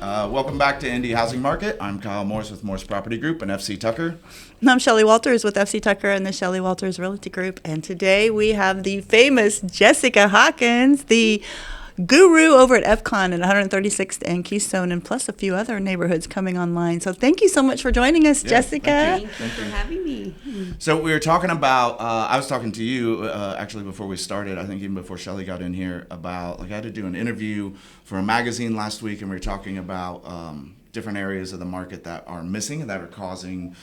Welcome back to Indie Housing Market. I'm Kyle.morris with Morris Property Group and FC Tucker. And I'm Shelly Walters with FC Tucker and the Shelly Walters Realty Group. And today we have the famous Jessica Hawkins, the guru over at Epcon at 136th and Keystone, and plus a few other neighborhoods coming online. So thank you so much for joining us, Jessica. Thank you for having me. So we were talking about, I was talking to you actually before we started, I think even before Shelly got in here, about, I had to do an interview for a magazine last week, and we were talking about different areas of the market that are missing, that are causing,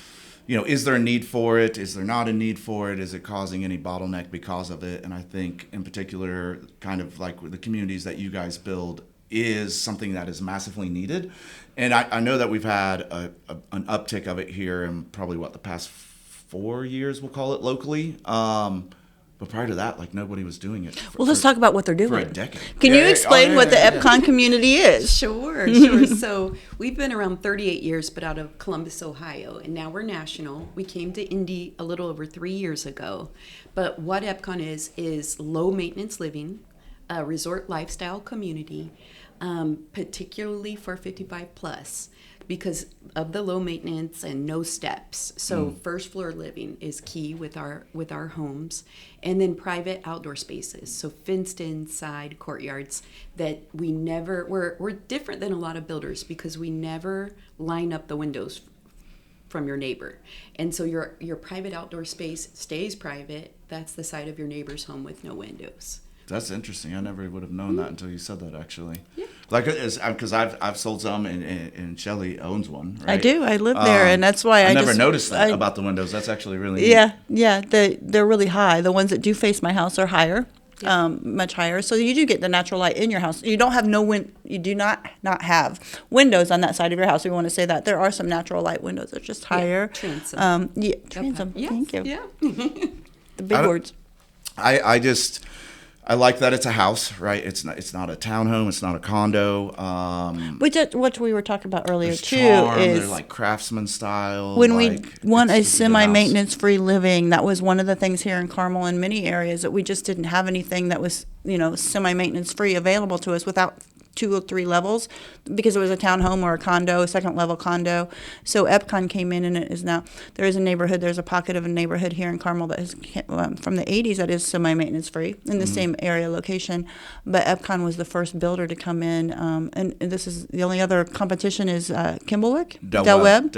is there a need for it? Is there not a need for it? Is it causing any bottleneck because of it? And I think in particular, kind of like with the communities that you guys build is something that is massively needed. And I know that we've had an uptick of it here in probably the past 4 years, we'll call it locally. But prior to that, nobody was doing it. Let's talk about what they're doing. For a decade. Can you explain what the Epcon community is? Sure. So we've been around 38 years, but out of Columbus, Ohio, and now we're national. We came to Indy a little over 3 years ago. But what Epcon is low maintenance living, a resort lifestyle community, particularly for 55 plus. Because of the low maintenance and no steps. So first floor living is key with our homes. And then private outdoor spaces. So fenced inside courtyards that we're different than a lot of builders because we never line up the windows from your neighbor. And so your private outdoor space stays private. That's the side of your neighbor's home with no windows. That's interesting. I never would have known that until you said that, actually. Yeah. Because I've sold some, and Shelly owns one, right? I do. I live there, and that's why I never noticed that about the windows. That's actually really neat. Yeah. They're really high. The ones that do face my house are higher, much higher. So you do get the natural light in your house. You don't have You do not have windows on that side of your house. We want to say that there are some natural light windows. They're just higher. Transom. Transom. Yes. Thank you. Yeah. The big words. I like that it's a house, right? It's not a townhome. It's not a condo. What we were talking about earlier too they're is like craftsman style. When we want a semi-maintenance free living, that was one of the things here in Carmel in many areas that we just didn't have anything that was semi-maintenance free available to us without 2 or 3 levels because it was a townhome or a condo, a second level condo. So Epcon came in, and it is now, there's a pocket of a neighborhood here in Carmel that is from the 80s that is semi-maintenance free in the same area location. But Epcon was the first builder to come in, and this is the only other competition is Kimballwick? Del Webb.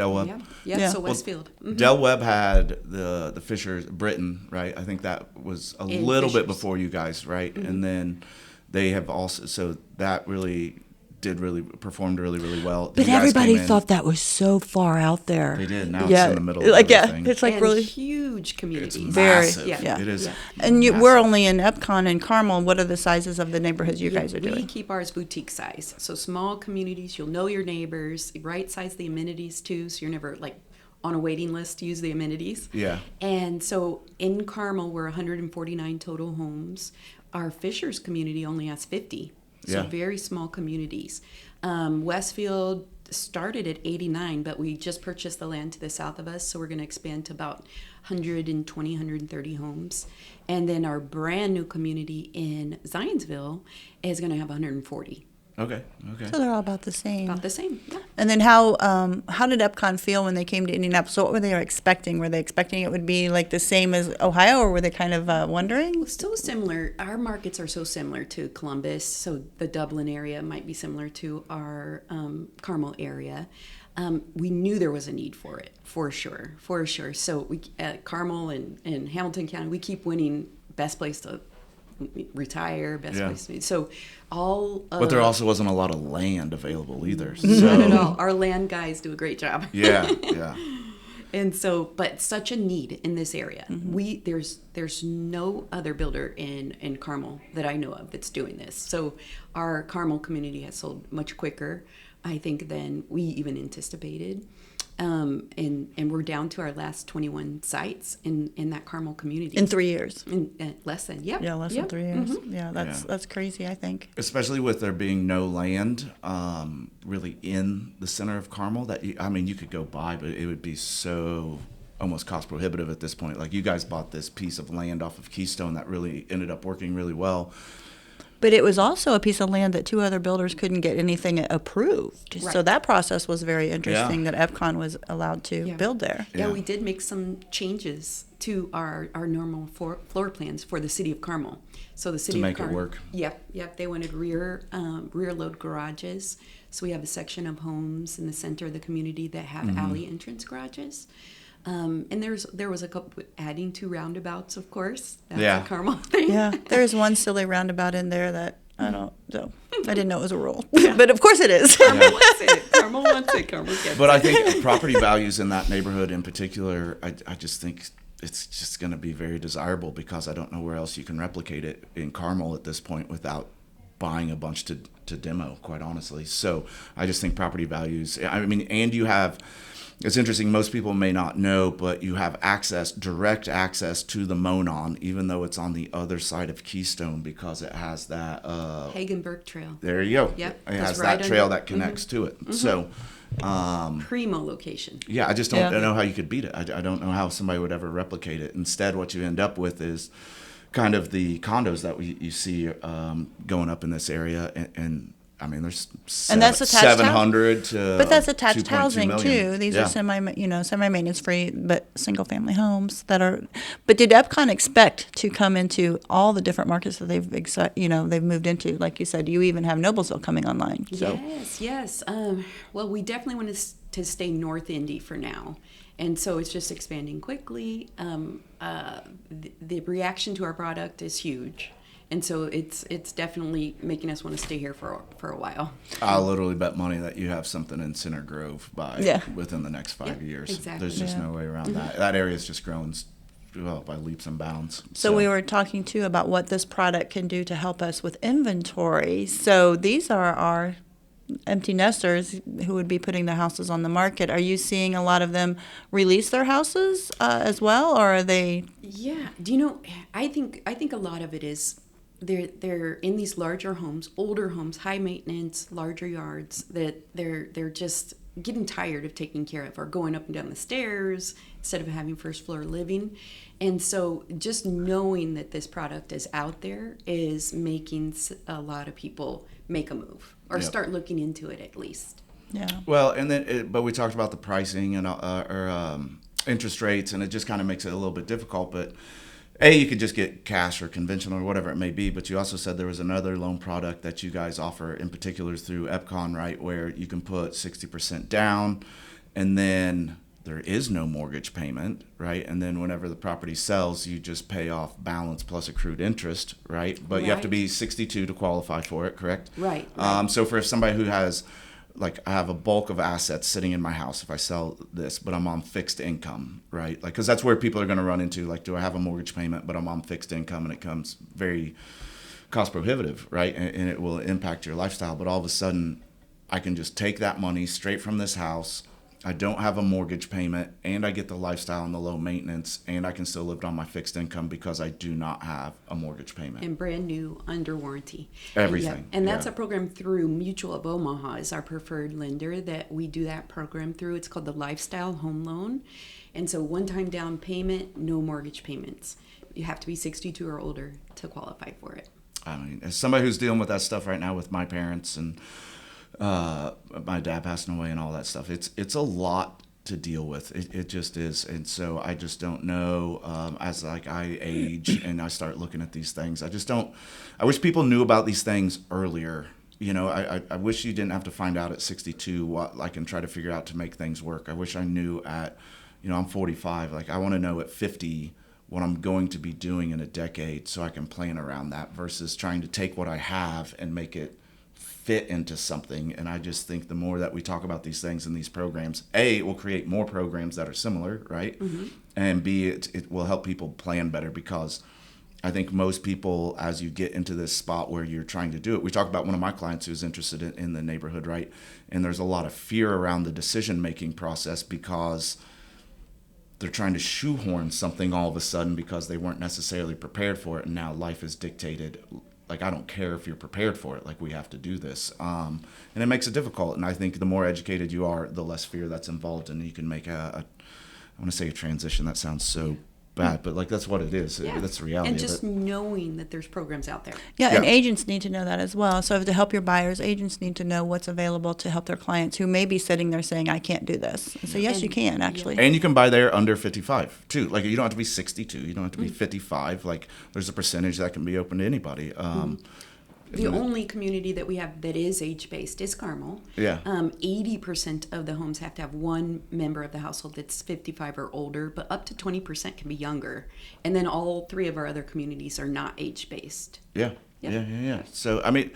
Yeah. So Westfield. Del Webb had the Fishers, Britain, right? I think that was a little bit before you guys, right? And then they have also, so that performed really well. But everybody thought that was so far out there. They did. Now it's in the middle of everything. It's and really huge communities. It's massive. It is. Yeah. And we're only in Epcon and Carmel. What are the sizes of the neighborhoods you guys are doing? We keep ours boutique size. So small communities, you'll know your neighbors, right size the amenities too, so you're never on a waiting list to use the amenities. Yeah. And so in Carmel, we're 149 total homes. Our Fishers community only has 50. So very small communities. Westfield started at 89, but we just purchased the land to the south of us, so we're going to expand to about 120, 130 homes. And then our brand new community in Zionsville is going to have 140. Okay. So they're all about the same. Yeah. And then how did Epcon feel when they came to Indianapolis? So what were they expecting? Were they expecting it would be like the same as Ohio, or were they kind of wondering? Well, still similar. Our markets are so similar to Columbus, so the Dublin area might be similar to our Carmel area. We knew there was a need for it, for sure. So we at Carmel and Hamilton County, we keep winning best place to retire, best place to be. So but there also wasn't a lot of land available either. So. Not at all. Our land guys do a great job. Yeah. And so, but such a need in this area. There's no other builder in Carmel that I know of that's doing this. So our Carmel community has sold much quicker, I think, than we even anticipated. And we're down to our last 21 sites in that Carmel community. In 3 years. Less than, less than 3 years. Yeah, that's crazy, I think. Especially with there being no land really in the center of Carmel that, you could go buy, but it would be so almost cost prohibitive at this point. Like, you guys bought this piece of land off of Keystone that really ended up working really well. But it was also a piece of land that 2 other builders couldn't get anything approved. Right. So that process was very interesting that Epcon was allowed to build there. Yeah, we did make some changes to our normal floor plans for the city of Carmel. So the city To of make it Carmel, work. Yep. They wanted rear load garages. So we have a section of homes in the center of the community that have alley entrance garages. And there was a couple adding 2 roundabouts, of course. That's a Carmel thing. Yeah, there's one silly roundabout in there that I don't know. I didn't know it was a rule, but of course it is. Carmel wants it. Carmel wants it. Carmel gets But it. I think property values in that neighborhood in particular, I just think it's just going to be very desirable because I don't know where else you can replicate it in Carmel at this point without buying a bunch to demo, quite honestly. So I just think property values, I mean, and you have, it's interesting, most people may not know, but you have direct access to the Monon, even though it's on the other side of Keystone because it has that. Hagenberg Trail. There you go. Yep. It has right that trail under- that connects to it. So. Primo location. Yeah, I just don't know how you could beat it. I don't know how somebody would ever replicate it. Instead, what you end up with is kind of the condos that you see going up in this area, and I mean, there's And that's attached 700 to But that's attached 2.2 housing million. too. These Yeah. are semi-maintenance free, but single-family homes that are. But did Epcon expect to come into all the different markets that they've moved into? Like you said, you even have Noblesville coming online. So. Yes. Well, we definitely want to stay North Indy for now. And so it's just expanding quickly. The reaction to our product is huge. And so it's definitely making us want to stay here for a while. I'll literally bet money that you have something in Center Grove within the next 5 years. Exactly. There's just no way around that. That area's just grown by leaps and bounds. So we were talking too about what this product can do to help us with inventory. So these are our empty nesters who would be putting their houses on the market. Are you seeing a lot of them release their houses as well, or are they? Yeah. Do you know? I think a lot of it is they're in these larger homes, older homes, high maintenance, larger yards that they're just getting tired of taking care of or going up and down the stairs instead of having first floor living. And so just knowing that this product is out there is making a lot of people make a move or start looking into it at least. Yeah. Well, and then, but we talked about the pricing and interest rates, and it just kind of makes it a little bit difficult. But you could just get cash or conventional or whatever it may be. But you also said there was another loan product that you guys offer, in particular through Epcon, right, where you can put 60% down, and then there is no mortgage payment, right? And then whenever the property sells, you just pay off balance plus accrued interest, right? But you have to be 62 to qualify for it, correct? Right. So for somebody who has, like, I have a bulk of assets sitting in my house if I sell this, but I'm on fixed income, right? Like, because that's where people are going to run into, like, do I have a mortgage payment, but I'm on fixed income, and it comes very cost prohibitive, right? And it will impact your lifestyle. But all of a sudden, I can just take that money straight from this house. I don't have a mortgage payment, and I get the lifestyle and the low maintenance, and I can still live on my fixed income because I do not have a mortgage payment. And brand new, under warranty. Everything. And that's a program through Mutual of Omaha is our preferred lender that we do that program through. It's called the Lifestyle Home Loan. And so one-time down payment, no mortgage payments. You have to be 62 or older to qualify for it. I mean, as somebody who's dealing with that stuff right now with my parents and my dad passing away and all that stuff, it's a lot to deal with. It just is. And so I just don't know, as like I age and I start looking at these things, I wish people knew about these things earlier. You know, I wish you didn't have to find out at 62 what I can try to figure out to make things work. I wish I knew I'm 45. Like, I want to know at 50 what I'm going to be doing in a decade so I can plan around that versus trying to take what I have and make it fit into something. And I just think the more that we talk about these things in these programs, A, it will create more programs that are similar, right? Mm-hmm. And B, it will help people plan better, because I think most people, as you get into this spot where you're trying to do it, we talked about one of my clients who's interested in the neighborhood, right? And there's a lot of fear around the decision-making process because they're trying to shoehorn something all of a sudden because they weren't necessarily prepared for it. And now life is dictated. Like, I don't care if you're prepared for it. Like, we have to do this. And it makes it difficult. And I think the more educated you are, the less fear that's involved. And you can make I want to say a transition. That sounds so bad, but like that's what it is. Yeah. That's the reality And of just it. knowing that there's programs out there. Yeah, and Yeah. agents need to know that as well. So to help your buyers, agents need to know what's available to help their clients who may be sitting there saying, I can't do this. So yes, And- you can actually. And you can buy there under 55 too. Like you don't have to be 62. You don't have to be 55. Like there's a percentage that can be open to anybody. The only community that we have that is age-based is Carmel. Yeah. 80% of the homes have to have one member of the household that's 55 or older, but up to 20% can be younger. And then all three of our other communities are not age-based. Yeah. Yeah. Yeah. So, I mean,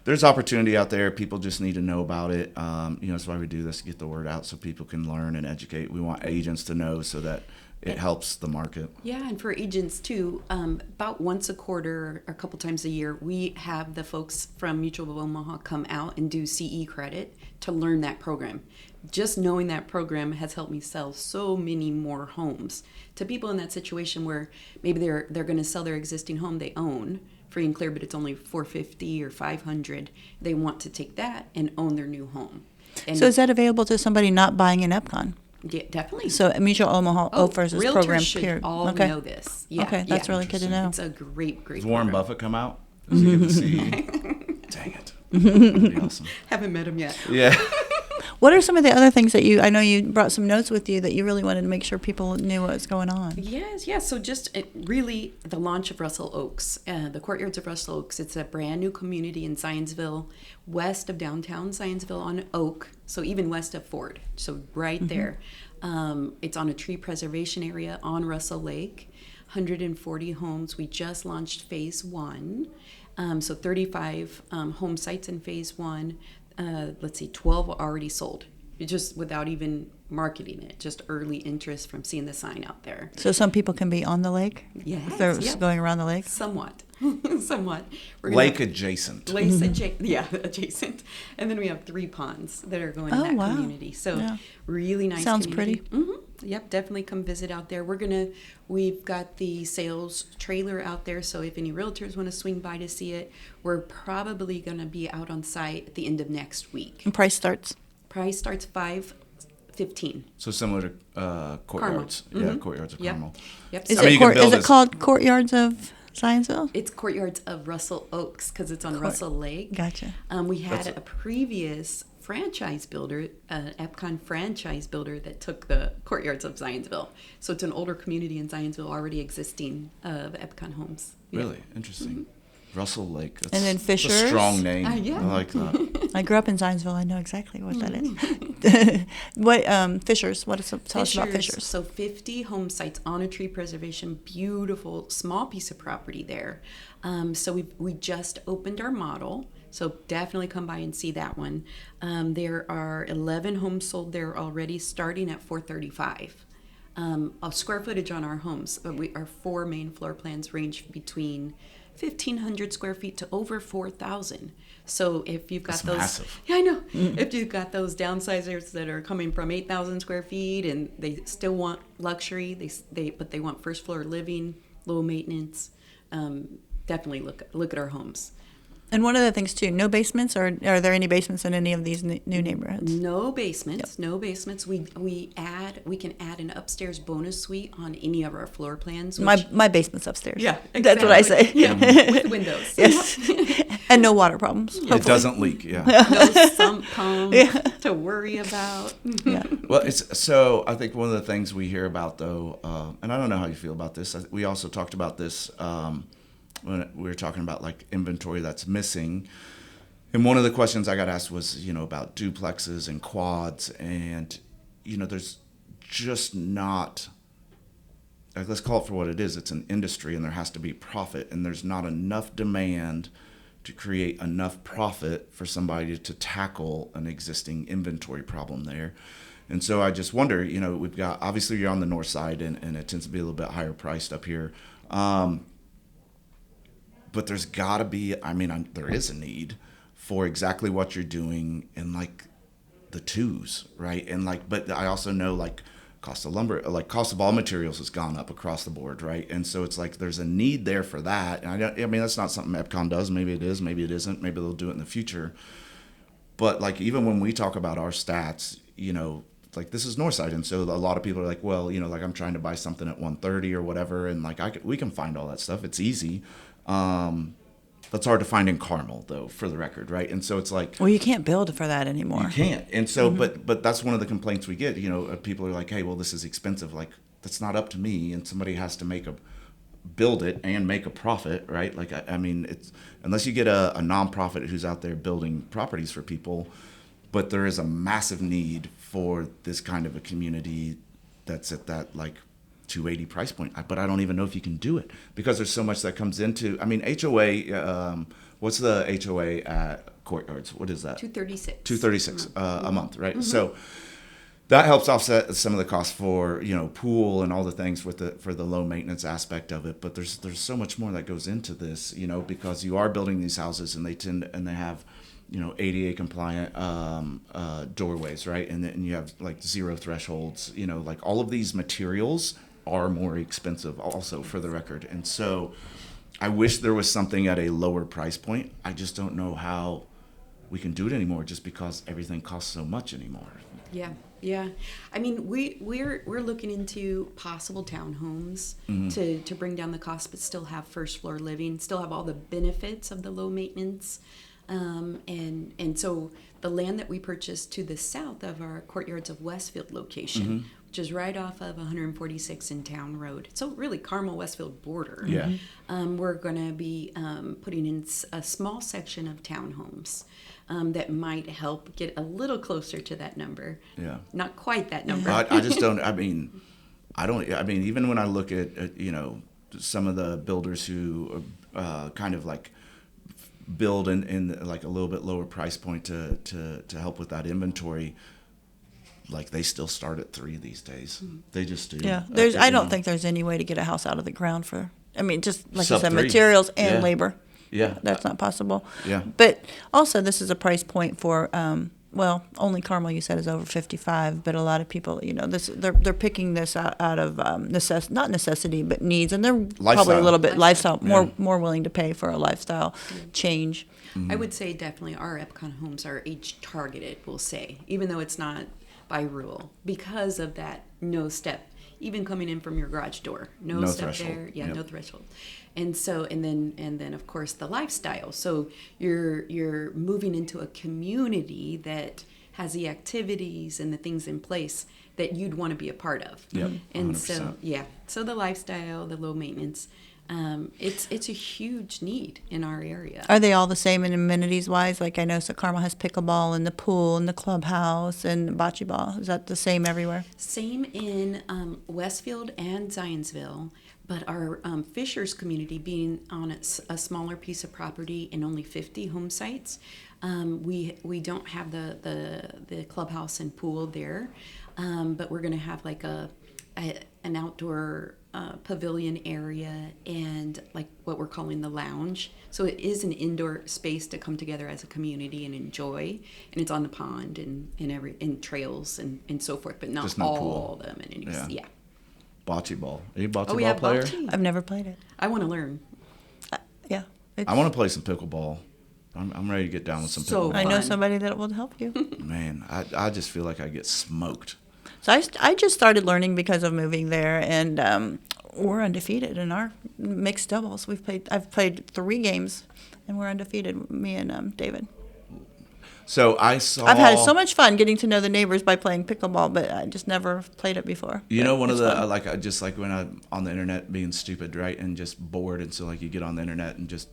there's opportunity out there. People just need to know about it. That's why we do this, to get the word out so people can learn and educate. We want agents to know so that it helps the market. Yeah, and for agents too, about once a quarter or a couple times a year, we have the folks from Mutual of Omaha come out and do CE credit to learn that program. Just knowing that program has helped me sell so many more homes to people in that situation where maybe they're going to sell their existing home they own free and clear, but it's only $450 or $500. They want to take that and own their new home. And So is that available to somebody not buying in Epcon? yeah, definitely. So Mutual Omaha offers this realtors program. should Period. all Okay. know this. Yeah, Okay, that's really good to know. It's a great Does Warren program. Buffett come out? Does he get the CE? Dang it. That'd be awesome. Haven't met him yet. Yeah. What are some of the other things that I know you brought some notes with you that you really wanted to make sure people knew what was going on? Yes. So just really the launch of Russell Oaks, the Courtyards of Russell Oaks. It's a brand new community in Zionsville, west of downtown Zionsville on Oak, so even west of Ford, so right there. It's on a tree preservation area on Russell Lake, 140 homes. We just launched phase 1, so 35 home sites in phase 1. 12 already sold, just without even marketing it, just early interest from seeing the sign out there. So some people can be on the lake? Yes, If they're yeah. going around the lake? Somewhat. Somewhat. We're gonna Lake have adjacent. adjacent. And then we have 3 ponds that are going Oh, in that wow. community. So Yeah. really nice Sounds community. Yep, definitely come visit out there. We've got the sales trailer out there, so if any realtors want to swing by to see it, we're probably going to be out on site at the end of next week. And price starts? Price starts $515. So similar to Courtyards. Carmel. Yeah, Courtyards of Yep. Carmel. Yep. Is, I mean, it, you can build is it this- called Courtyards of Zionsville? It's Courtyards of Russell Oaks because it's on Russell Lake. Gotcha. We had That's a previous franchise builder, Epcon franchise builder, that took the Courtyards of Zionsville. So it's an older community in Zionsville already existing of Epcon homes. Yeah. Really interesting. Russell Lake. That's, And then that's Fishers? a strong name. Yeah. I like that. I grew up in Zionsville. I know exactly what that is. What Fishers? Tell us about Fishers. So 50 home sites on a tree preservation, beautiful small piece of property there. So we just opened our model. So definitely come by and see that one. There are 11 homes sold there already, starting at $435. A square footage on our homes. Our 4 main floor plans range between 1,500 square feet to over 4,000. So if you've got That's those, massive. yeah, I know. If you've got those downsizers that are coming from 8,000 square feet and they still want luxury, but they want first floor living, low maintenance, definitely look at our homes. And one of the things too, no basements, or are there any basements in any of these new neighborhoods? No basements. No basements. We can add an upstairs bonus suite on any of our floor plans. My basement's upstairs. Yeah, That's what I say. exactly. Yeah, with windows. Yes. And no water problems. It hopefully. doesn't leak. Yeah. No sump pump to worry about. Yeah. Well, I think one of the things we hear about though, and I don't know how you feel about this. We also talked about this when we were talking about like inventory that's missing. And one of the questions I got asked was, about duplexes and quads, and there's just not, like, let's call it for what it is. It's an industry, and there has to be profit, and there's not enough demand to create enough profit for somebody to tackle an existing inventory problem there. And so I just wonder, we've got, obviously you're on the north side, and it tends to be a little bit higher priced up here. But there's got to be, there is a need for exactly what you're doing in like the twos, right? And but I also know like cost of lumber, like cost of all materials has gone up across the board, right? And so it's like there's a need there for that. And that's not something Epcon does. Maybe it is, maybe it isn't. Maybe they'll do it in the future. But like even when we talk about our stats, like this is Northside, and so a lot of people are like, well, like I'm trying to buy something at 130 or whatever, and like we can find all that stuff. It's easy. That's hard to find in Carmel, though, for the record, right? And so it's like, well, you can't build for that anymore. You can't, and so but that's one of the complaints we get. People are like, hey, well, this is expensive. Like that's not up to me, and somebody has to build it and make a profit, right? Like I mean, it's unless you get a nonprofit who's out there building properties for people. But there is a massive need for this kind of a community that's at that like 280 price point. But I don't even know if you can do it because there's so much that comes into. I mean, HOA. What's the HOA at Courtyards? What is that? 236. 236 a month, right? So that helps offset some of the costs for pool and all the things for the low maintenance aspect of it. But there's so much more that goes into this, because you are building these houses and they have ADA compliant doorways, right? And then you have like zero thresholds, like all of these materials are more expensive also, for the record. And so I wish there was something at a lower price point. I just don't know how we can do it anymore just because everything costs so much anymore. Yeah. I mean, we're looking into possible townhomes to bring down the cost, but still have first floor living, still have all the benefits of the low maintenance. And so the land that we purchased to the south of our Courtyards of Westfield location, which is right off of 146 in Town Road. So really Carmel Westfield border. Yeah. We're going to be putting in a small section of townhomes that might help get a little closer to that number. Yeah. Not quite that number. I just don't. I mean, even when I look at some of the builders who kind of like build in like a little bit lower price point to help with that inventory, like they still start at 3 these days. They just do. Yeah, I don't think there's any way to get a house out of the ground for. I mean, just like you said, Sub-3. materials and labor. Yeah, that's not possible. Yeah, but also this is a price point for. Well, only Carmel, you said, is over 55, but a lot of people, they're picking this out of not necessity, but needs, and they're probably a little bit lifestyle, more willing to pay for a lifestyle change. I would say definitely our Epcon homes are age targeted, we'll say, even though it's not by rule, because of that no step, even coming in from your garage door, no step threshold. There, no threshold. And so, and then of course the lifestyle. So you're moving into a community that has the activities and the things in place that you'd want to be a part of. Yep. And 100%. so the lifestyle, the low maintenance, it's a huge need in our area. Are they all the same in amenities wise? Like I know, so Carmel has pickleball and the pool and the clubhouse and bocce ball. Is that the same everywhere? Same in Westfield and Zionsville. But our Fishers community, being on a smaller piece of property and only 50 home sites, we don't have the clubhouse and pool there. But we're going to have like an outdoor pavilion area and like what we're calling the lounge. So it is an indoor space to come together as a community and enjoy. And it's on the pond and trails and so forth, but not all pool. the amenities. Yeah. Bocce ball. Are you a bocce ball player? Bocce. I've never played it. I want to learn. Yeah. I want to play some pickleball. I'm ready to get down with some pickleball. I know somebody that will help you. Man, I just feel like I get smoked. So I just started learning because of moving there, and we're undefeated in our mixed doubles. I've played 3 games, and we're undefeated. Me and David. So I've had so much fun getting to know the neighbors by playing pickleball, but I just never played it before. One of the just like when I'm on the internet being stupid, right, and just bored, and so like you get on the internet and just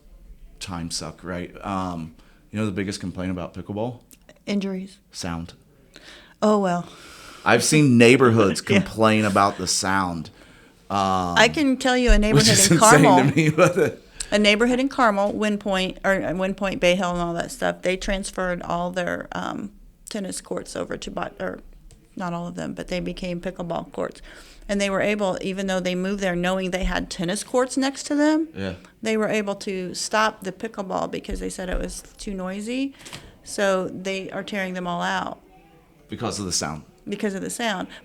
time suck, right? The biggest complaint about pickleball? Injuries. Sound. Oh well. I've seen neighborhoods complain about the sound. I can tell you a neighborhood which is in Carmel. Insane to me, but a neighborhood in Carmel, Wind Point, Bay Hill, and all that stuff. They transferred all their tennis courts over to, or not all of them, but they became pickleball courts. And they were able, even though they moved there knowing they had tennis courts next to them, they were able to stop the pickleball because they said it was too noisy. So they are tearing them all out. Because of the sound.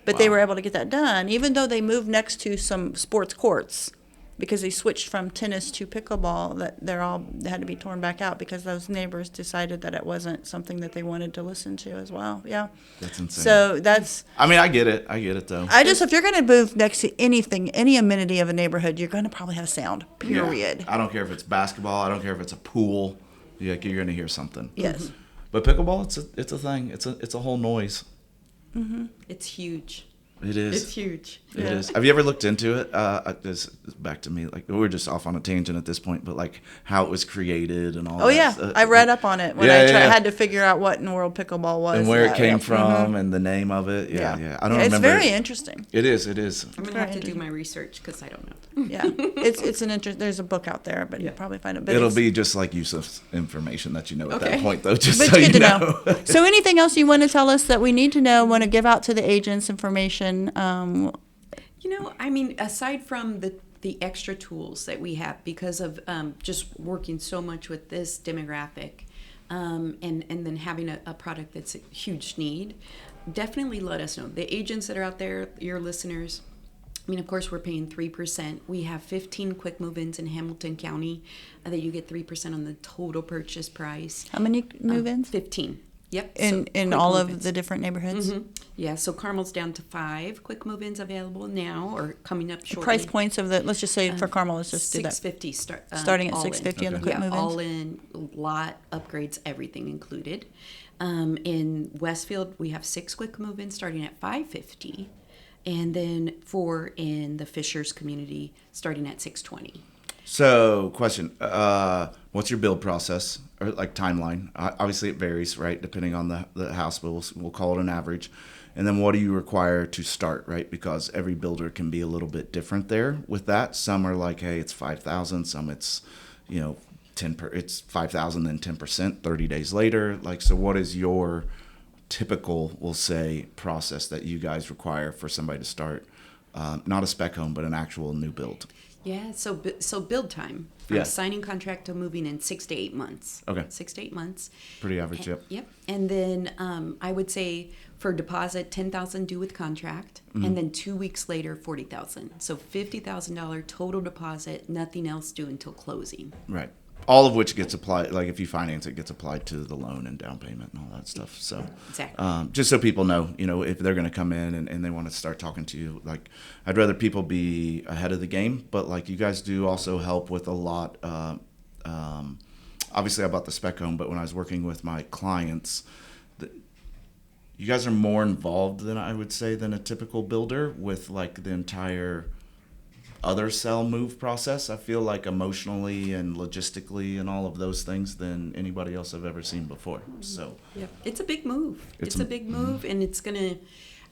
But they were able to get that done, even though they moved next to some sports courts. because they switched from tennis to pickleball, that they had to be torn back out because those neighbors decided that it wasn't something that they wanted to listen to as well. Yeah. That's insane. So that's. I mean, I get it though. If you're going to move next to anything, any amenity of a neighborhood, you're going to probably have sound. Period. Yeah. I don't care if it's basketball. I don't care if it's a pool. You're going to hear something. Yes. But pickleball, it's a thing. It's a whole noise. Mm-hmm. It's huge. It is. It's huge. It is. Have you ever looked into it? This is back to me. Like, we're just off on a tangent at this point, but like how it was created and all. Oh that. yeah, I read up on it when I had to figure out what in the world pickleball was and where it came from and the name of it. Yeah. I don't remember. It's very interesting. It is. I'm gonna have to do my research because I don't know. Yeah, it's an There's a book out there, but you'll probably find it. But it'll be just like Yusuf's information that you know at that point, though. Just but so it's good you to know. So anything else you want to tell us that we need to know? Want to give out to the agents information? I mean, aside from the extra tools that we have because of just working so much with this demographic, and then having a product that's a huge need, definitely let us know. The agents that are out there, your listeners, I mean, of course, we're paying 3%. We have 15 quick move-ins in Hamilton County that you get 3% on the total purchase price. How many move-ins? 15. Yep. In all of the different neighborhoods? Mm-hmm. Yeah, so Carmel's down to 5 quick move-ins available now or coming up shortly. Price points of let's just say for Carmel, let's just do that. $650 starting at $650 on the quick move-ins? all in, lot, upgrades, everything included. In Westfield, we have 6 quick move-ins starting at $550, and then 4 in the Fishers community starting at $620. So, question: what's your build process or like timeline? Obviously, it varies, right, depending on the house. But we'll call it an average. And then, what do you require to start, right? Because every builder can be a little bit different there with that. Some are like, hey, it's 5,000. Some it's, it's 5,000 then 10%. 30 days later, like, so what is your typical, we'll say, process that you guys require for somebody to start? Not a spec home, but an actual new build. Yeah, so build time from signing contract to moving in 6 to 8 months. Okay. 6 to 8 months. Pretty average, yep. Yep. And then I would say for deposit, $10,000 due with contract, and then 2 weeks later, $40,000. So $50,000 total deposit, nothing else due until closing. Right. All of which gets applied, like if you finance it, gets applied to the loan and down payment and all that stuff. So, exactly. Just so people know, if they're going to come in and they want to start talking to you, like I'd rather people be ahead of the game, but like you guys do also help with a lot. Obviously, I bought the spec home, but when I was working with my clients, you guys are more involved than I would say than a typical builder with like the entire other sell move process. I feel like emotionally and logistically and all of those things than anybody else I've ever seen before. So yeah, it's a big move. It's a big move, and it's gonna.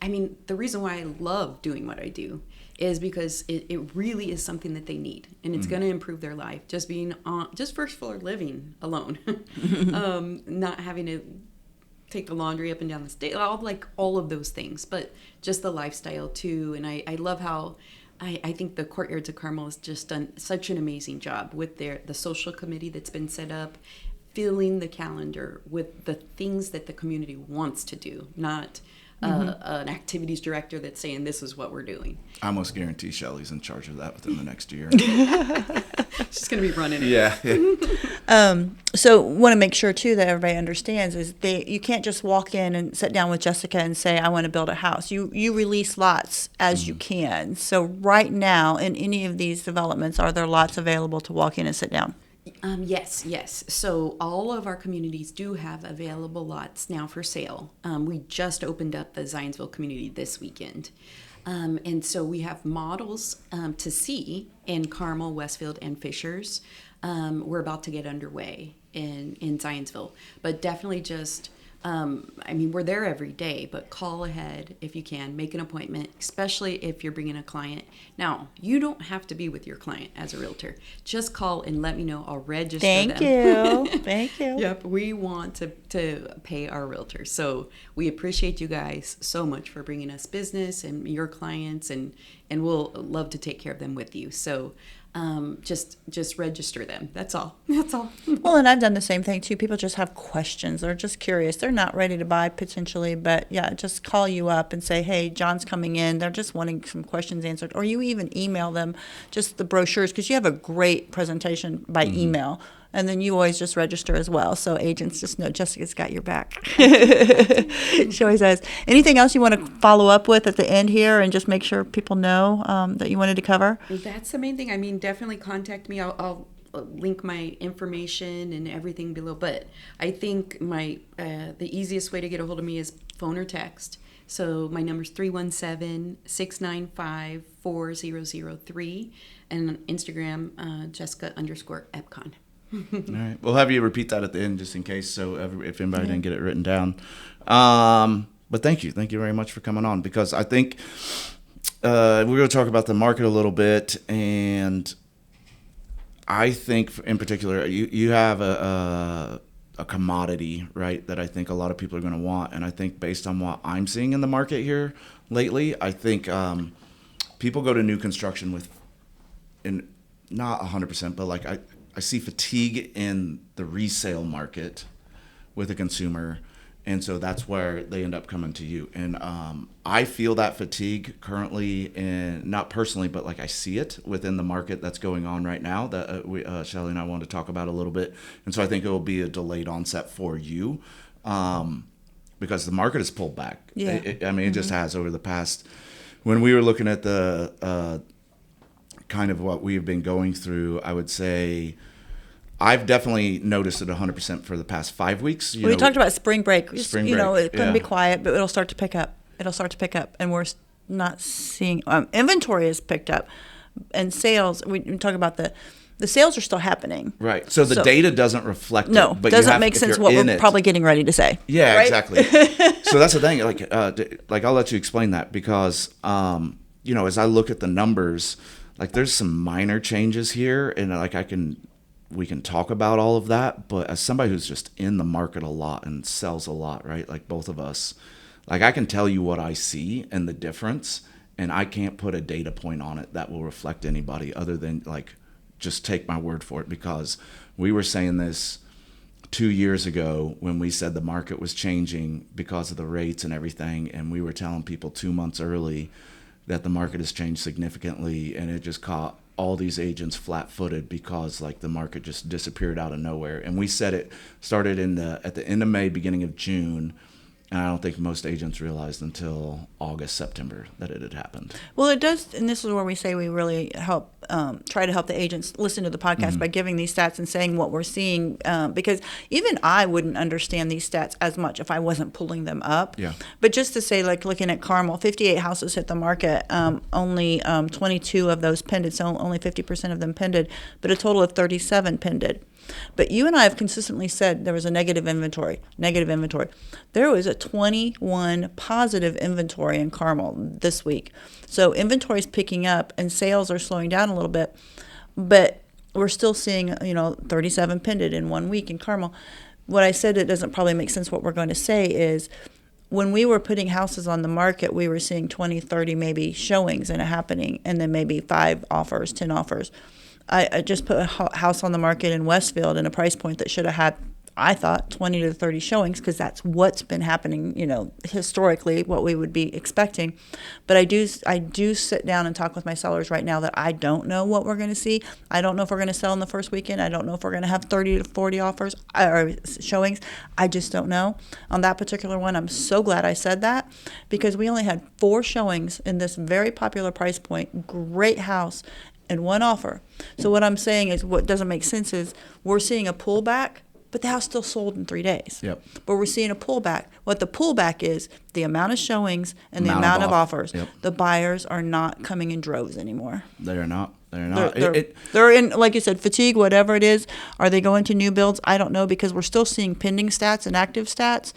I mean, the reason why I love doing what I do is because it really is something that they need, and it's gonna improve their life. Just being on just first floor living alone, not having to take the laundry up and down the stairs, all of those things, but just the lifestyle too. And I love how. I think the Courtyards of Carmel has just done such an amazing job with the social committee that's been set up, filling the calendar with the things that the community wants to do, not an activities director that's saying this is what we're doing. I almost guarantee Shelly's in charge of that within the next year. She's going to be running it. Yeah. So want to make sure too that everybody understands is you can't just walk in and sit down with Jessica and say I want to build a house. You release lots as you can. So right now in any of these developments, are there lots available to walk in and sit down? Yes. So all of our communities do have available lots now for sale. We just opened up the Zionsville community this weekend. And so we have models to see in Carmel, Westfield, and Fishers. We're about to get underway in Zionsville. But definitely just, we're there every day, but call ahead if you can. Make an appointment, especially if you're bringing a client. Now, you don't have to be with your client as a realtor. Just call and let me know. I'll register them. Thank you. Thank you. Yep, we want to pay our realtors. So we appreciate you guys so much for bringing us business and your clients, and we'll love to take care of them with you. So just register them. That's all. That's all. Well, and I've done the same thing too. People just have questions. They're just curious. They're not ready to buy potentially, but yeah, just call you up and say, hey, John's coming in. They're just wanting some questions answered. Or you even email them just the brochures, because you have a great presentation by email. And then you always just register as well. So agents just know Jessica's got your back. She always does. Anything else you want to follow up with at the end here and just make sure people know that you wanted to cover? That's the main thing. I mean, definitely contact me. I'll link my information and everything below. But I think the easiest way to get a hold of me is phone or text. So my number's 317-695-4003. And on Instagram, Jessica_Epcon. All right. We'll have you repeat that at the end just in case, so if anybody didn't get it written down. But thank you. Thank you very much for coming on, because I think we're going to talk about the market a little bit. And I think in particular, you have a commodity, right, that I think a lot of people are going to want. And I think based on what I'm seeing in the market here lately, I think people go to new construction and not 100%, but like I see fatigue in the resale market with a consumer, and so that's where they end up coming to you. And I feel that fatigue currently, and not personally, but like I see it within the market that's going on right now that Shelly and I wanted to talk about a little bit. And so I think it will be a delayed onset for you because the market has pulled back. Yeah. It just has over the past. When we were looking at the kind of what we've been going through, I would say I've definitely noticed it 100% for the past 5 weeks. We talked about spring break. Spring It's break, going to be quiet, but it'll start to pick up. And we're not seeing inventory has picked up, and sales. We talk about the sales are still happening. Right. So the data doesn't reflect it. No, doesn't make sense what we're probably getting ready to say. Yeah, right? Exactly. So that's the thing. Like I'll let you explain that, because as I look at the numbers, like there's some minor changes here, and like we can talk about all of that, but as somebody who's just in the market a lot and sells a lot, right? Like both of us, like I can tell you what I see and the difference, and I can't put a data point on it that will reflect anybody other than like just take my word for it, because we were saying this 2 years ago when we said the market was changing because of the rates and everything, and we were telling people 2 months early that the market has changed significantly, and it just caught all these agents flat-footed because like the market just disappeared out of nowhere. And we said it started at the end of May, beginning of June, and I don't think most agents realized until August, September that it had happened. Well, it does, and this is where we say we really try to help the agents listen to the podcast by giving these stats and saying what we're seeing, because even I wouldn't understand these stats as much if I wasn't pulling them up. Yeah. But just to say, like looking at Carmel, 58 houses hit the market, only 22 of those pended, so only 50% of them pended, but a total of 37 pended. But you and I have consistently said there was a negative inventory. There was a 21 positive inventory in Carmel this week. So inventory is picking up and sales are slowing down a little bit, but we're still seeing, 37 pended in 1 week in Carmel. What I said, it doesn't probably make sense what we're going to say is, when we were putting houses on the market, we were seeing 20, 30 maybe showings and it happening, and then maybe 5 offers, 10 offers. I just put a house on the market in Westfield in a price point that should have had, I thought, 20 to 30 showings, because that's what's been happening, historically, what we would be expecting. But I do sit down and talk with my sellers right now that I don't know what we're going to see. I don't know if we're going to sell in the first weekend. I don't know if we're going to have 30 to 40 offers or showings. I just don't know. On that particular one, I'm so glad I said that, because we only had 4 showings in this very popular price point, great house, and 1 offer. So what I'm saying is, what doesn't make sense is we're seeing a pullback, but the house still sold in 3 days. Yep. But we're seeing a pullback. What the pullback is, the amount of showings and the amount of offers. Yep. The buyers are not coming in droves anymore. They're not. They're in, like you said, fatigue, whatever it is. Are they going to new builds? I don't know, because we're still seeing pending stats and active stats.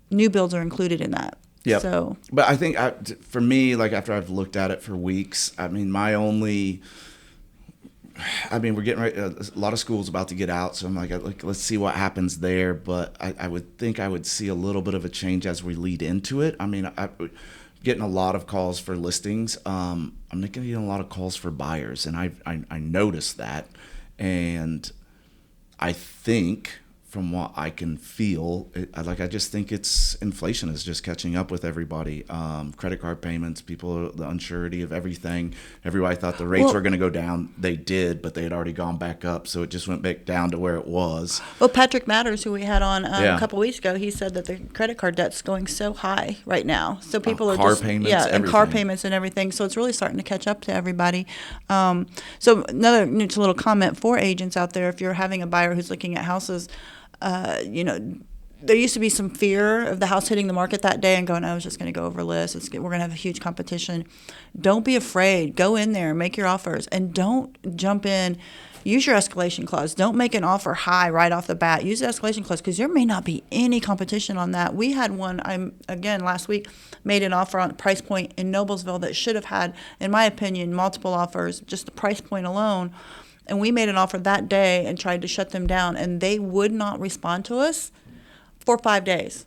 New builds are included in that. Yeah. So, but I think for me, like after I've looked at it for weeks, we're getting ready. A lot of school's about to get out, so I'm like, let's see what happens there. But I would think I would see a little bit of a change as we lead into it. getting a lot of calls for listings. I'm not getting a lot of calls for buyers, and I noticed that, and I think from what I can feel, I just think it's inflation is just catching up with everybody. Credit card payments, people, the unsurety of everything. Everybody thought the rates were going to go down. They did, but they had already gone back up, so it just went back down to where it was. Well, Patrick Matters, who we had on a couple weeks ago, he said that the credit card debt's going so high right now. So people are car payments, and car payments and everything. So it's really starting to catch up to everybody. So another little comment for agents out there: if you're having a buyer who's looking at houses. There used to be some fear of the house hitting the market that day and going, I was just going to go over list. We're going to have a huge competition. Don't be afraid. Go in there, make your offers, and don't jump in. Use your escalation clause. Don't make an offer high right off the bat. Use the escalation clause because there may not be any competition on that. We had one, last week, made an offer on a price point in Noblesville that should have had, in my opinion, multiple offers, just the price point alone. And we made an offer that day and tried to shut them down, and they would not respond to us for 5 days.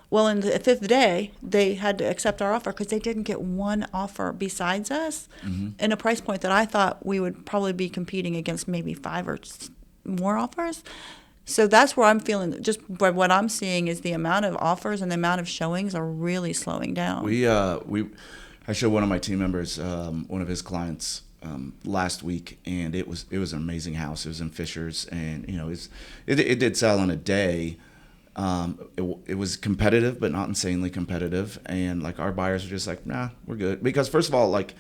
Well, in the fifth day, they had to accept our offer because they didn't get one offer besides us in a price point that I thought we would probably be competing against maybe 5 or more offers. So that's where I'm feeling, just by what I'm seeing is the amount of offers and the amount of showings are really slowing down. I showed one of my team members, one of his clients, last week, and it was an amazing house. It was in Fishers, and it did sell in a day. It was competitive, but not insanely competitive. And like our buyers were just like, nah, we're good. Because first of all, like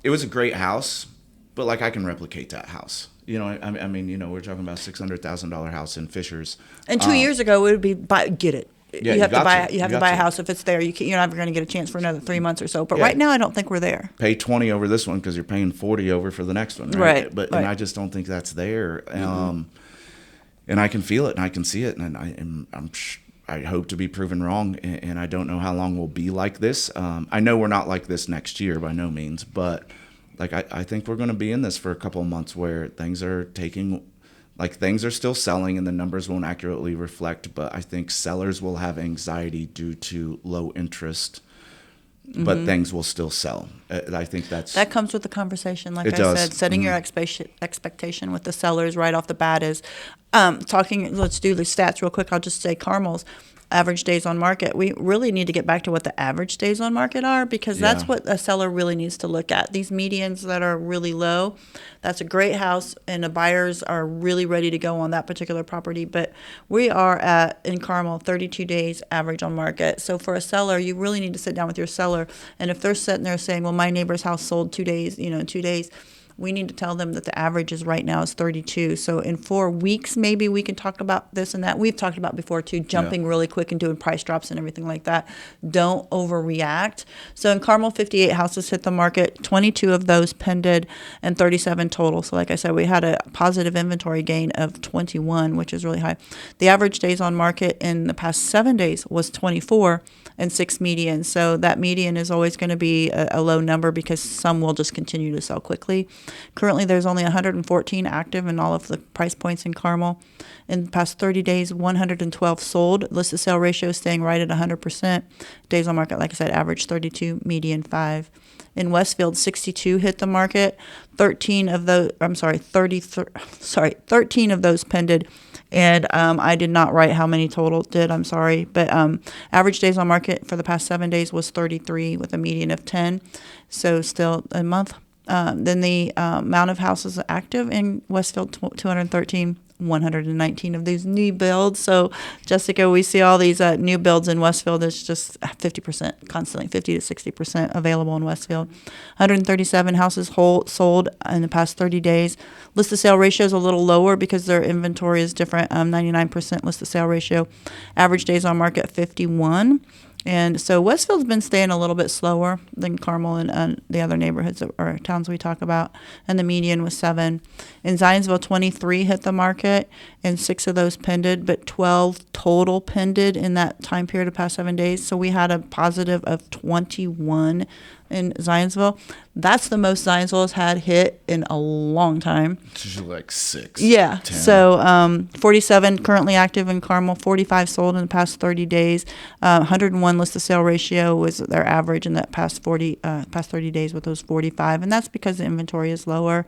it was a great house, but like I can replicate that house. I mean, we're talking about $600,000 house in Fishers. And 2 years ago, it would be get it. Yeah, you have to buy. You have to buy a house if it's there. You're never going to get a chance for another 3 months or so. But right now, I don't think we're there. Pay 20 over this one because you're paying 40 over for the next one, right? And I just don't think that's there. And I can feel it and I can see it, and I hope to be proven wrong. And I don't know how long we'll be like this. I know we're not like this next year by no means, but like I think we're going to be in this for a couple of months where things are still selling and the numbers won't accurately reflect, but I think sellers will have anxiety due to low interest, but things will still sell. I think that comes with the conversation. Like I said, setting your expectation with the sellers right off the bat is let's do the stats real quick. I'll just say Carmel's average days on market. We really need to get back to what the average days on market are because that's what a seller really needs to look at. These medians that are really low, that's a great house and the buyers are really ready to go on that particular property. But we are in Carmel, 32 days average on market. So for a seller, you really need to sit down with your seller. And if they're sitting there saying, well, my neighbor's house sold 2 days, 2 days, we need to tell them that the average is right now is 32. So in 4 weeks, maybe we can talk about this and that. We've talked about before too, jumping really quick and doing price drops and everything like that. Don't overreact. So in Carmel, 58 houses hit the market, 22 of those pended and 37 total. So like I said, we had a positive inventory gain of 21, which is really high. The average days on market in the past 7 days was 24 and 6 median. So that median is always going to be a low number because some will just continue to sell quickly. Currently, there's only 114 active in all of the price points in Carmel. In the past 30 days, 112 sold. Listed sale ratio staying right at 100%. Days on market, like I said, average 32, median 5. In Westfield, 62 hit the market. 13 of those pended. And I did not write how many total did, I'm sorry. But average days on market for the past 7 days was 33 with a median of 10. So still a month. Then the amount of houses active in Westfield, 213, 119 of these new builds. So, Jessica, we see all these new builds in Westfield. It's just 50%, constantly 50 to 60% available in Westfield. 137 houses sold in the past 30 days. Listed sale ratio is a little lower because their inventory is different. 99% listed sale ratio. Average days on market, 51. And so Westfield's been staying a little bit slower than Carmel and the other neighborhoods or towns we talk about. And the median was 7. In Zionsville, 23 hit the market, and 6 of those pended, but 12 total pended in that time period of past 7 days. So we had a positive of 21 in Zionsville. That's the most Zionsville has had hit in a long time. It's usually like 6. Yeah. 10. So 47 currently active in Carmel, 45 sold in the past 30 days. 101 list to sale ratio was their average in that past 30 days with those 45. And that's because the inventory is lower.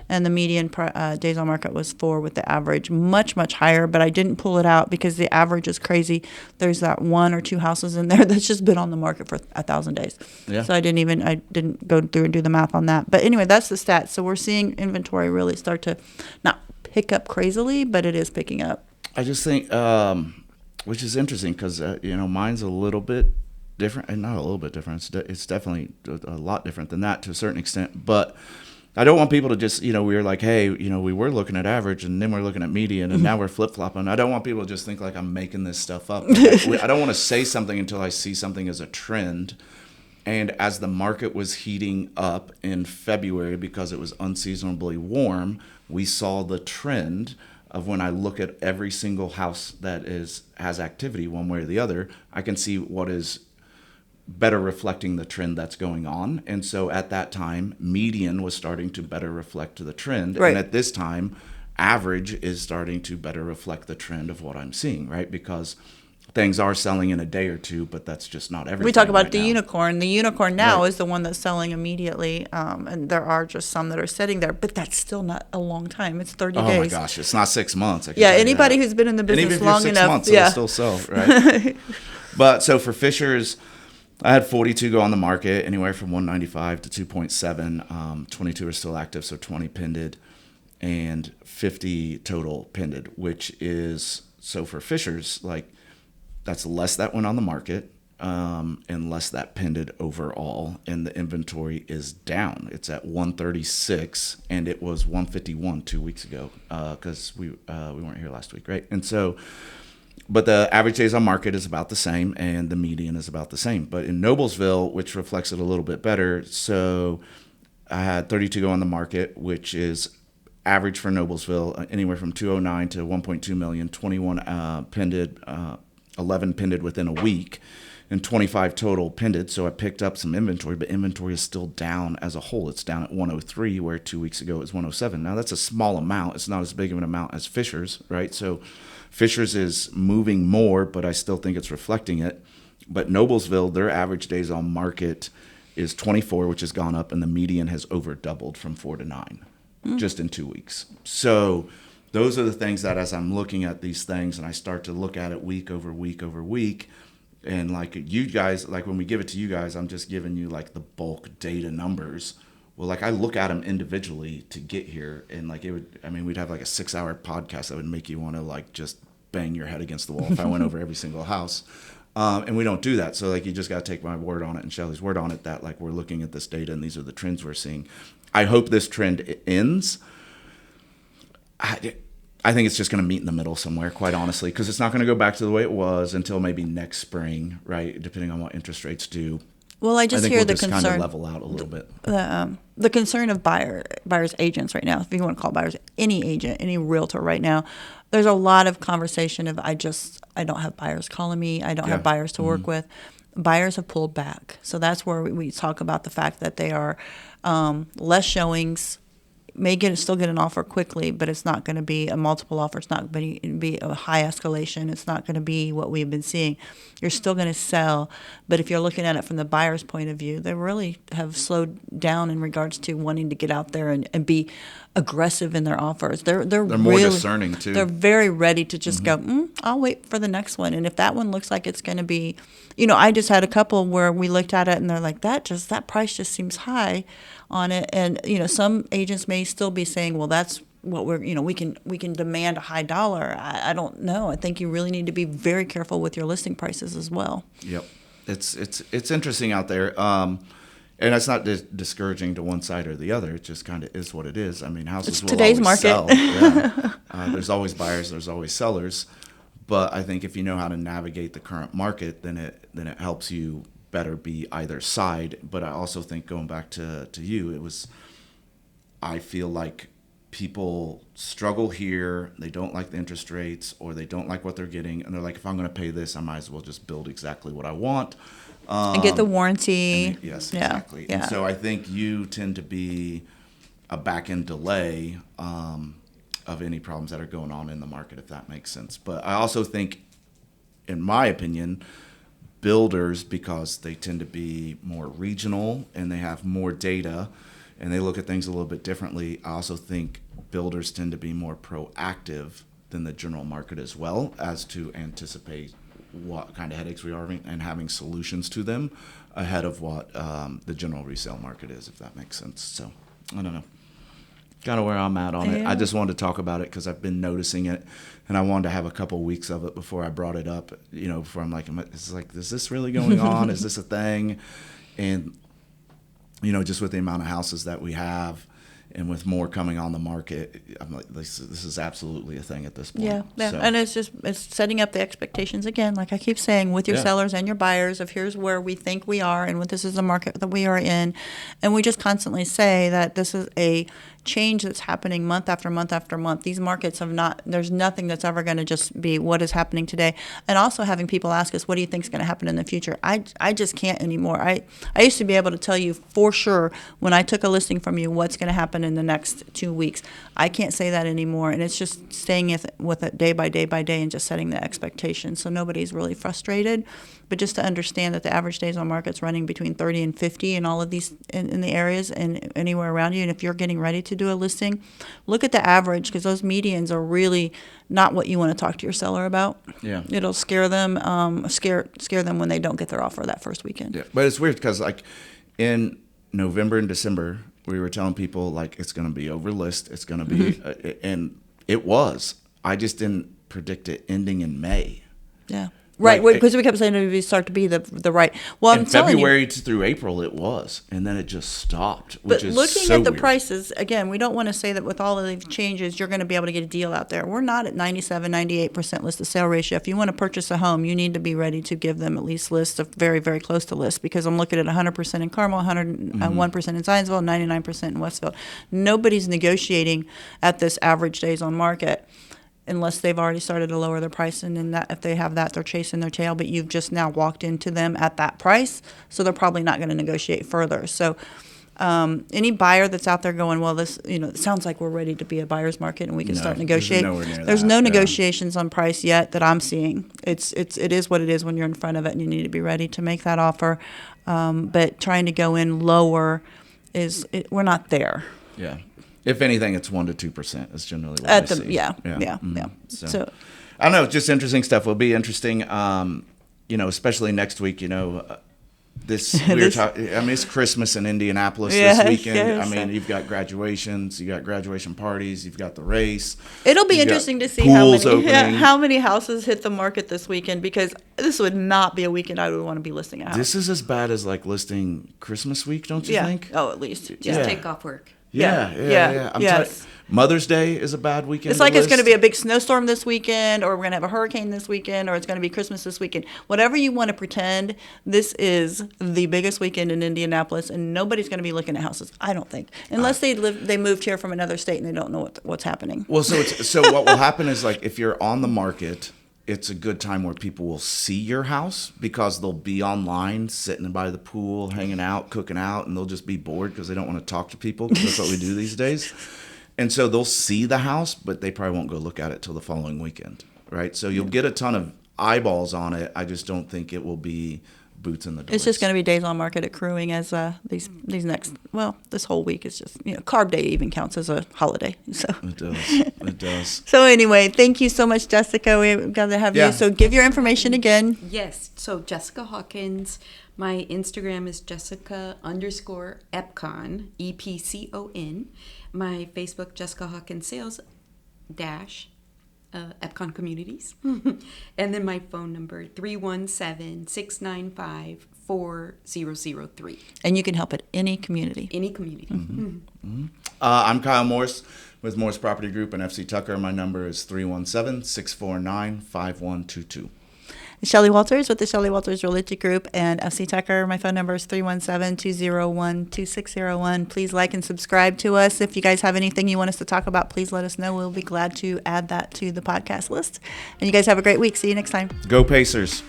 And the median days on market was 4 with the average much, much higher. But I didn't pull it out because the average is crazy. There's that 1 or 2 houses in there that's just been on the market for 1,000 days. Yeah. So I didn't go through and do the math on that. But anyway, that's the stats. So we're seeing inventory really start to not pick up crazily, but it is picking up. I just think, which is interesting because, mine's a little bit different, and not a little bit different. It's definitely a lot different than that to a certain extent. But I don't want people to just, we were like, hey, we were looking at average and then we're looking at median and now we're flip-flopping. I don't want people to just think like I'm making this stuff up. I don't want to say something until I see something as a trend. And as the market was heating up in February because it was unseasonably warm, we saw the trend of when I look at every single house that has activity one way or the other, I can see what is better reflecting the trend that's going on. And so at that time, median was starting to better reflect the trend. Right. And at this time, average is starting to better reflect the trend of what I'm seeing, right? Because things are selling in a day or two, but that's just not everything. We talk about right the now. unicorn. The unicorn now Right. is the one that's selling immediately. And there are just some that are sitting there, but that's still not a long time. It's 30 days. Oh my gosh, it's not 6 months. I can Yeah, tell you anybody that. who's been in the And even business if you're long 6 enough. months, Yeah. it'll still sell, right? But so for Fishers, I had 42 go on the market, anywhere from 195 to 2.7. 22 are still active, so 20 pended, and 50 total pended, which is, so for Fishers, like, that's less that went on the market, and less that pended overall, and the inventory is down. It's at 136, and it was 151 2 weeks ago, because we weren't here last week, right? And so, but the average days on market is about the same, and the median is about the same. But in Noblesville, which reflects it a little bit better, so I had 32 go on the market, which is average for Noblesville, anywhere from 209 to 1.2 million, 21 pended, 11 pended within a week, and 25 total pended. So I picked up some inventory, but inventory is still down as a whole. It's down at 103, where 2 weeks ago it was 107. Now that's a small amount. It's not as big of an amount as Fishers, right? So Fishers is moving more, but I still think it's reflecting it. But Noblesville, their average days on market is 24, which has gone up, and the median has over doubled from 4 to 9 just in 2 weeks. So those are the things that, as I'm looking at these things and I start to look at it week over week over week, and like you guys, like when we give it to you guys, I'm just giving you like the bulk data numbers. Well, like I look at them individually to get here, and like we'd have like a 6-hour podcast that would make you want to like just bang your head against the wall if I went over every single house. And we don't do that. So like you just got to take my word on it and Shelly's word on it that like we're looking at this data and these are the trends we're seeing. I hope this trend ends. I think it's just going to meet in the middle somewhere, quite honestly, because it's not going to go back to the way it was until maybe next spring, right? Depending on what interest rates do. Well, I just think hear we'll the just kind concern. of level out a little bit. The concern of buyers agents right now, if you want to call buyers, any agent, any realtor right now, there's a lot of conversation of I don't have buyers calling me, I don't have buyers to work with. Buyers have pulled back, so that's where we talk about the fact that they are less showings. May still get an offer quickly, but it's not going to be a multiple offer. It's not going to be a high escalation. It's not going to be what we've been seeing. You're still going to sell, but if you're looking at it from the buyer's point of view, they really have slowed down in regards to wanting to get out there and be aggressive in their offers. They're more really discerning too. They're very ready to just go, I'll wait for the next one. And if that one looks like it's going to be, I just had a couple where we looked at it and they're like, that price just seems high on it. And, some agents may still be saying, well, that's what we can demand a high dollar. I don't know. I think you really need to be very careful with your listing prices as well. Yep. It's interesting out there. And that's not discouraging to one side or the other. It just kind of is what it is. I mean, houses will today's always market. sell. Yeah. There's always buyers. There's always sellers. But I think if you know how to navigate the current market, then it helps you better be either side. But I also think going back to you, I feel like people struggle here. They don't like the interest rates, or they don't like what they're getting, and they're like, if I'm going to pay this, I might as well just build exactly what I want. And get the warranty. Yes, Yeah, exactly. yeah. And so I think you tend to be a back-end delay of any problems that are going on in the market, if that makes sense. But I also think, in my opinion, builders, because they tend to be more regional and they have more data and they look at things a little bit differently, I also think builders tend to be more proactive than the general market as well, as to anticipate what kind of headaches we are having and having solutions to them ahead of what the general resale market is, if that makes sense. So I don't know, kind of where I'm at on it. I just wanted to talk about it because I've been noticing it, and I wanted to have a couple weeks of it before I brought it up, before I'm like, is this really going on? Is this a thing? And just with the amount of houses that we have, and with more coming on the market, I'm like, this is absolutely a thing at this point. Yeah. So, And it's setting up the expectations again, like I keep saying, with your sellers and your buyers, of here's where we think we are and what this is the market that we are in. And we just constantly say that this is a change that's happening month after month after month. These markets there's nothing that's ever going to just be what is happening today. And also having people ask us, what do you think is going to happen in the future? I just can't anymore. I used to be able to tell you for sure when I took a listing from you what's going to happen in the next 2 weeks. I can't say that anymore. And it's just staying with it day by day by day and just setting the expectations so nobody's really frustrated. But just to understand that the average days on market's running between 30 and 50 in all of these in the areas and anywhere around you. And if you're getting ready to do a listing, look at the average, because those medians are really not what you want to talk to your seller about. Yeah. It'll scare them, scare them when they don't get their offer that first weekend. Yeah, but it's weird because like in November and December, we were telling people like it's going to be over list. It's going to be, and it was. I just didn't predict it ending in May. Yeah. Right, Like, because we kept saying it would start to be the right. Well, I'm in telling February you. through April, it was, and then it just stopped. But Which is looking so at the weird. prices, again, we don't want to say that with all of these changes, you're going to be able to get a deal out there. We're not at 97, 98% list to sale ratio. If you want to purchase a home, you need to be ready to give them at least lists of very, very close to list, because I'm looking at 100% in Carmel, 101% in Zionsville, 99% in Westville. Nobody's negotiating at this average days on market, unless they've already started to lower their price, and then that if they have that, they're chasing their tail. But you've just now walked into them at that price, so they're probably not going to negotiate further. So any buyer that's out there going, well, this it sounds like we're ready to be a buyer's market and we can start negotiating. There's no negotiations on price yet that I'm seeing. It is what it is when you're in front of it, and you need to be ready to make that offer. But trying to go in lower we're not there. Yeah. If anything, it's 1% to 2%. Is generally what I see. Yeah. So I don't know. Just interesting stuff. Will be interesting. Especially next week. It's Christmas in Indianapolis this weekend. Yes. I mean, you've got graduations, you got graduation parties, you've got the race. It'll be interesting to see how many houses hit the market this weekend, because this would not be a weekend I would want to be listing a house. This is as bad as like listing Christmas week, don't you think? Oh, at least. Just take off work. Yeah. Yes. Mother's Day is a bad weekend. It's like it's going to be a big snowstorm this weekend, or we're going to have a hurricane this weekend, or it's going to be Christmas this weekend. Whatever you want to pretend, this is the biggest weekend in Indianapolis, and nobody's going to be looking at houses, I don't think, unless they moved here from another state and they don't know what's happening. Well, so what will happen is, like, if you're on the market, it's a good time where people will see your house, because they'll be online, sitting by the pool, hanging out, cooking out, and they'll just be bored because they don't want to talk to people, because that's what we do these days. And so they'll see the house, but they probably won't go look at it till the following weekend, right? So you'll get a ton of eyeballs on it. I just don't think it will be boots in the door. It's just going to be days on market accruing as these next, this whole week is just, Carb Day even counts as a holiday. So It does. So anyway, thank you so much, Jessica. We've got to have you. So give your information again. Yes. So Jessica Hawkins. My Instagram is Jessica_Epcon, EPCON. My Facebook, Jessica Hawkins Sales Epcon Communities. And then my phone number, 317-695-4003. And you can help at any community. Any community. I'm Kyle Morris with Morris Property Group and FC Tucker. My number is 317-649-5122. Shelly Walters with the Shelly Walters Realty Group, and FC Tucker. My phone number is 317-201-2601. Please like and subscribe to us. If you guys have anything you want us to talk about, please let us know. We'll be glad to add that to the podcast list. And you guys have a great week. See you next time. Go Pacers.